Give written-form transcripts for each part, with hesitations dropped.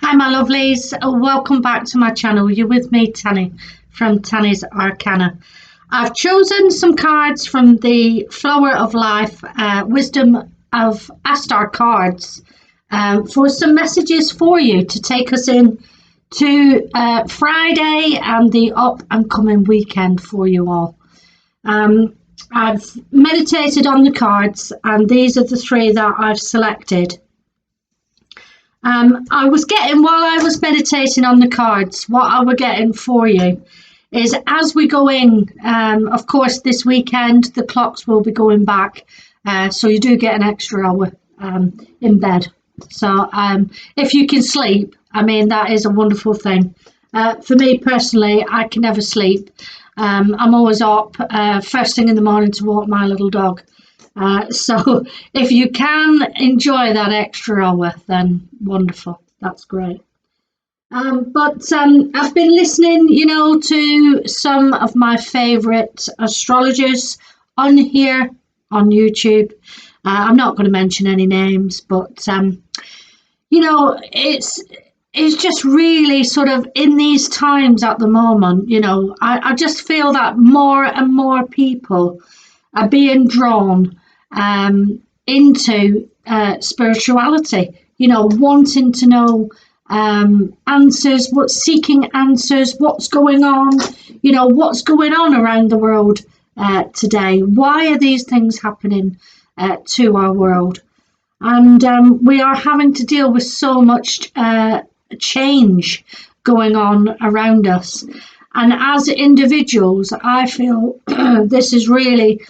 Hi, my lovelies. Welcome back to my channel. You're with me, Tanny, from Tanny's Arcana. I've chosen some cards from the Flower of Life, Wisdom of Astar cards for some messages for you to take us in to Friday and the up and coming weekend for you all. I've meditated on the cards, and these are the three that I've selected. While I was meditating on the cards, what I was getting for you is as we go in, of course, this weekend, the clocks will be going back. So you do get an extra hour in bed. So if you can sleep, I mean, that is a wonderful thing. For me personally, I can never sleep. I'm always up first thing in the morning to walk my little dog. So if you can enjoy that extra hour, then wonderful. That's great. But I've been listening, to some of my favourite astrologers on here on YouTube. I'm not going to mention any names, but it's just really sort of in these times at the moment. I just feel that more and more people are being drawn into spirituality, wanting to know answers, seeking answers, what's going on, what's going on around the world today. Why are these things happening to our world? And we are having to deal with so much change going on around us. And as individuals, I feel this is really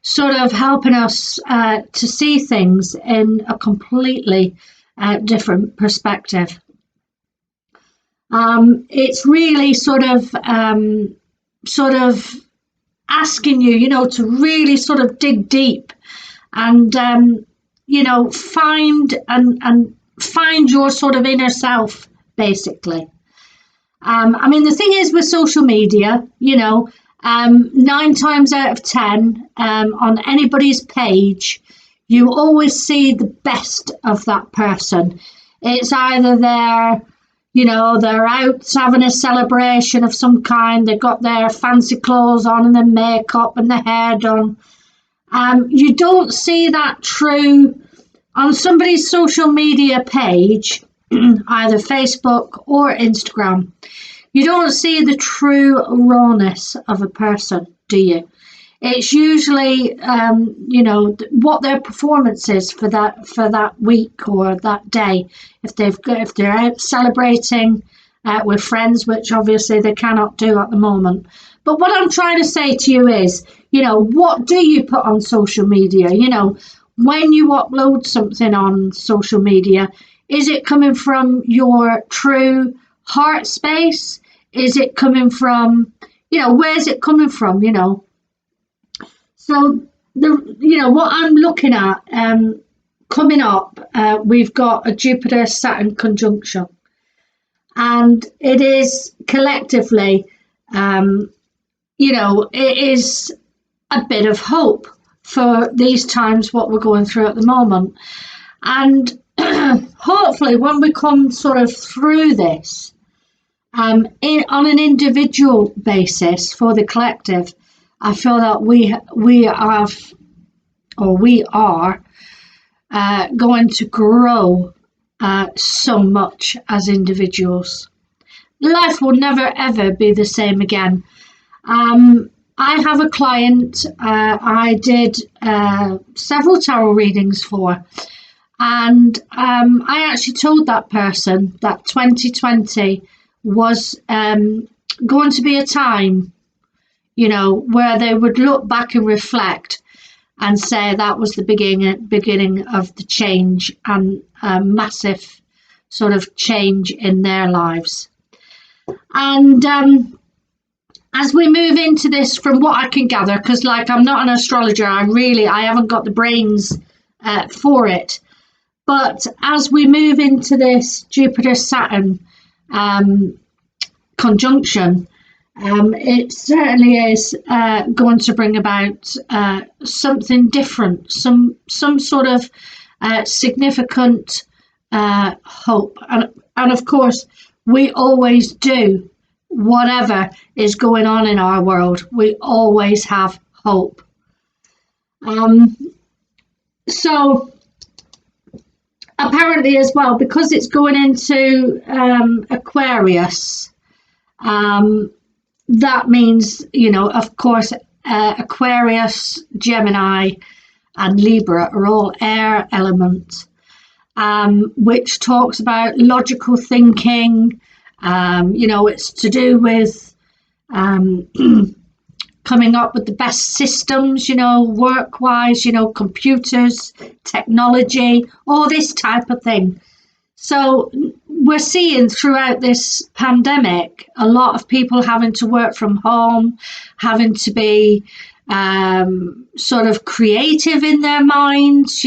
sort of helping us to see things in a completely different perspective. It's really sort of asking you, to really sort of dig deep and find your sort of inner self, basically. The thing is with social media, 9 times out of 10 on anybody's page, you always see the best of that person. It's either they're out having a celebration of some kind, they've got their fancy clothes on and their makeup and their hair done. You don't see that true on somebody's social media page, either Facebook or Instagram. You don't see the true rawness of a person, do you? It's usually, what their performance is for that week or that day. If they're out celebrating with friends, which obviously they cannot do at the moment. But what I'm trying to say to you is, what do you put on social media? When you upload something on social media, is it coming from your true heart space? Is it coming from, where's it coming from, So, what I'm looking at coming up, we've got a Jupiter-Saturn conjunction. And it is collectively, it is a bit of hope for these times, what we're going through at the moment. And hopefully when we come sort of through this, on an individual basis for the collective, I feel that we are going to grow so much as individuals. Life will never ever be the same again. I have a client I did several tarot readings for, and I actually told that person that 2020 was going to be a time, where they would look back and reflect and say that was the beginning of the change and a massive sort of change in their lives. And as we move into this, from what I can gather, because I'm not an astrologer, I haven't got the brains for it. But as we move into this Jupiter-Saturn conjunction, it certainly is going to bring about something different, some sort of significant hope. And of course, we always do. Whatever is going on in our world, we always have hope. Um, so apparently as well, because it's going into Aquarius, um, that means, of course, Aquarius, Gemini, and Libra are all air elements, which talks about logical thinking. It's to do with um, coming up with the best systems, work wise, computers, technology, all this type of thing. So we're seeing throughout this pandemic a lot of people having to work from home, having to be sort of creative in their minds.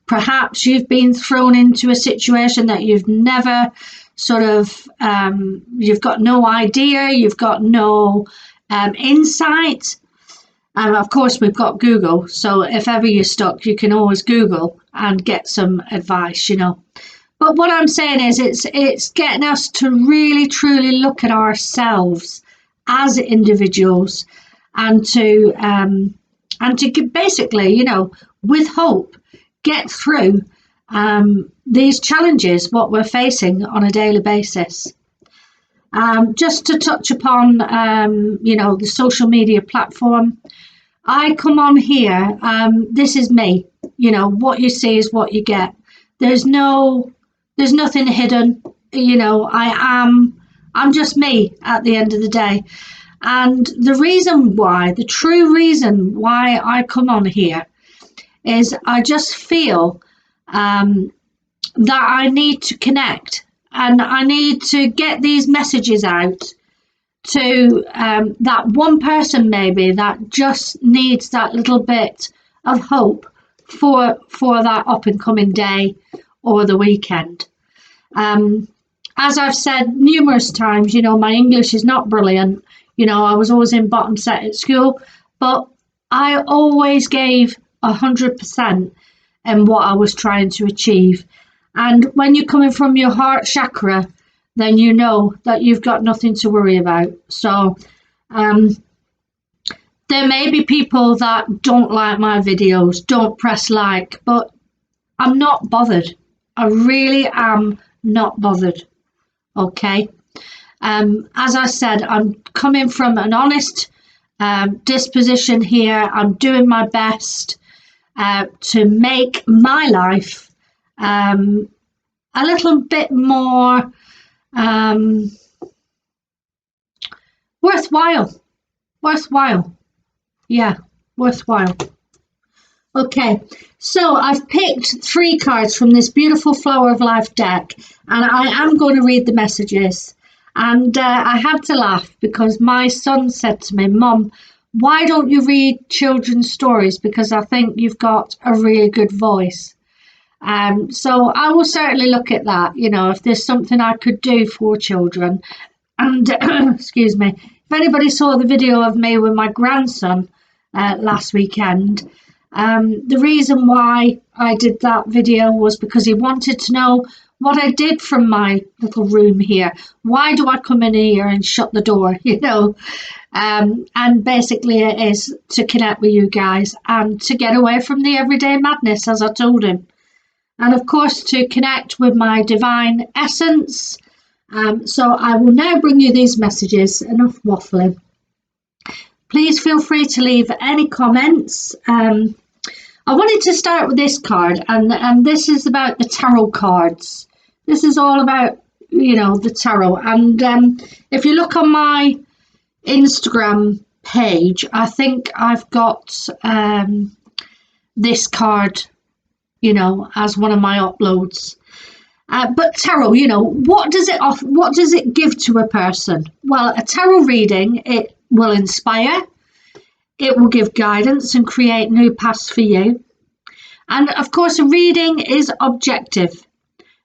Perhaps you've been thrown into a situation that you've never sort of, you've got no idea, you've got no insight. And of course, we've got Google. So if ever you're stuck, you can always Google and get some advice. But what I'm saying is, it's getting us to really truly look at ourselves as individuals, and to basically, with hope, get through these challenges what we're facing on a daily basis. Just to touch upon, the social media platform, I come on here. This is me. What you see is what you get. There's nothing hidden. I'm just me at the end of the day. And the true reason why I come on here is I just feel that I need to connect, and I need to get these messages out to that one person maybe that just needs that little bit of hope for that up and coming day or the weekend. As I've said numerous times, my English is not brilliant. I was always in bottom set at school, but I always gave 100% in what I was trying to achieve. And when you're coming from your heart chakra, then you know that you've got nothing to worry about. So there may be people that don't like my videos, don't press like, but I'm not bothered. I really am not bothered. Okay. As I said, I'm coming from an honest disposition here. I'm doing my best to make my life a little bit more worthwhile. Yeah, worthwhile. Okay, so I've picked 3 cards from this beautiful Flower of Life deck, and I am going to read the messages. And I had to laugh because my son said to me, "Mum, why don't you read children's stories? Because I think you've got a really good voice." So I will certainly look at that, if there's something I could do for children. And excuse me, if anybody saw the video of me with my grandson last weekend, the reason why I did that video was because he wanted to know what I did from my little room here. Why do I come in here and shut the door, and basically it is to connect with you guys and to get away from the everyday madness, as I told him. And of course, to connect with my divine essence. So I will now bring you these messages. Enough waffling. Please feel free to leave any comments. I wanted to start with this card, and this is about the tarot cards. This is all about, the tarot. And if you look on my Instagram page, I think I've got this card, as one of my uploads. But tarot, what does it give to a person? Well, a tarot reading, it will inspire, it will give guidance and create new paths for you. And of course, a reading is objective.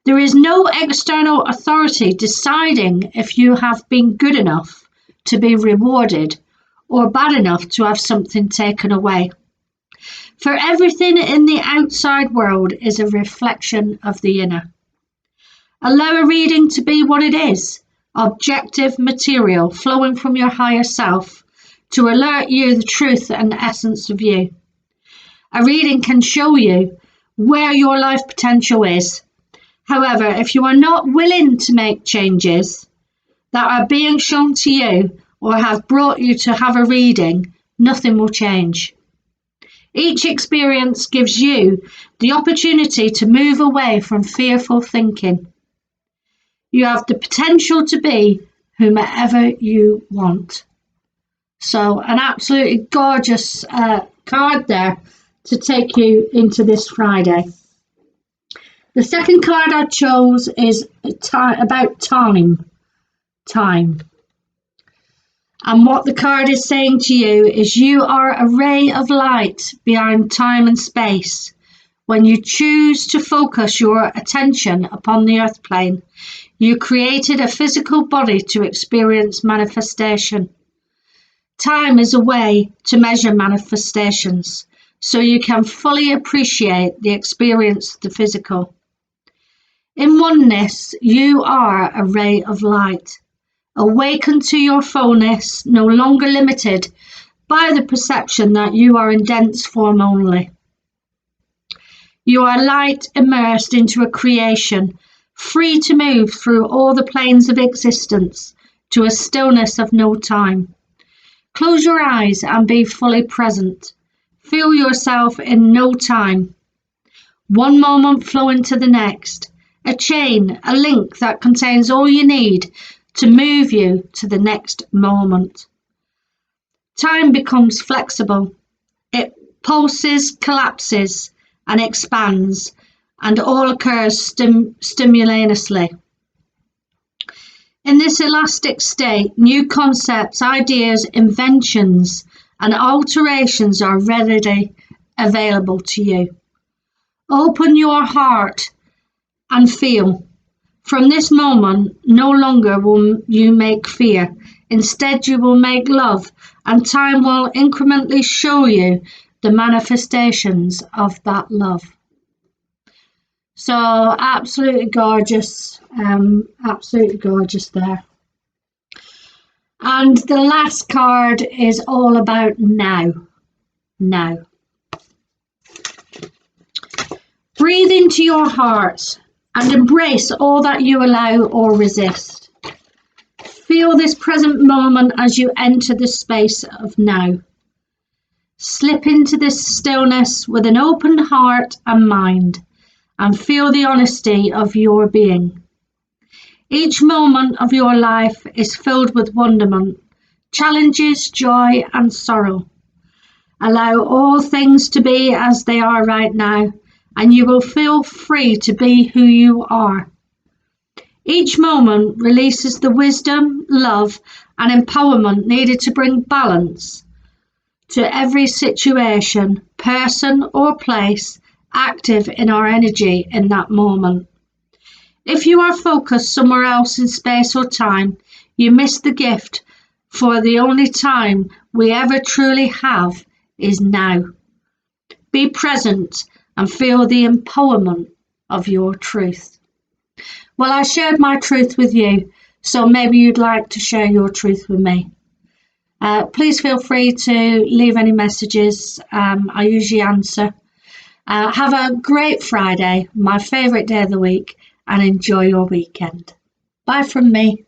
There is no external authority deciding if you have been good enough to be rewarded or bad enough to have something taken away. For everything in the outside world is a reflection of the inner. Allow a reading to be what it is, objective material flowing from your higher self to alert you the truth and essence of you. A reading can show you where your life potential is. However, if you are not willing to make changes that are being shown to you or have brought you to have a reading, nothing will change. Each experience gives you the opportunity to move away from fearful thinking. You have the potential to be whomever you want. So, an absolutely gorgeous card there to take you into this Friday. The second card I chose is about time. Time. And what the card is saying to you is you are a ray of light behind time and space. When you choose to focus your attention upon the earth plane, you created a physical body to experience manifestation. Time is a way to measure manifestations, so you can fully appreciate the experience of the physical. In oneness, you are a ray of light. Awaken to your fullness, no longer limited by the perception that you are in dense form only. You are light immersed into a creation, free to move through all the planes of existence to a stillness of no time. Close your eyes and be fully present. Feel yourself in no time. One moment flow into the next, a chain, a link that contains all you need to move you to the next moment. Time becomes flexible. It pulses, collapses, and expands, and all occurs simultaneously. In this elastic state, new concepts, ideas, inventions, and alterations are readily available to you. Open your heart and feel. From this moment, no longer will you make fear. Instead, you will make love, and time will incrementally show you the manifestations of that love. So, absolutely gorgeous there. And the last card is all about now. Now. Breathe into your heart and embrace all that you allow or resist. Feel this present moment as you enter the space of now. Slip into this stillness with an open heart and mind, and feel the honesty of your being. Each moment of your life is filled with wonderment, challenges, joy, and sorrow. Allow all things to be as they are right now, and you will feel free to be who you are. Each moment releases the wisdom, love, and empowerment needed to bring balance to every situation, person, or place active in our energy in that moment. If you are focused somewhere else in space or time, you miss the gift, for the only time we ever truly have is now. Be present and feel the empowerment of your truth. Well, I shared my truth with you, so maybe you'd like to share your truth with me. Please feel free to leave any messages. I usually answer. Have a great Friday, my favourite day of the week, and enjoy your weekend. Bye from me.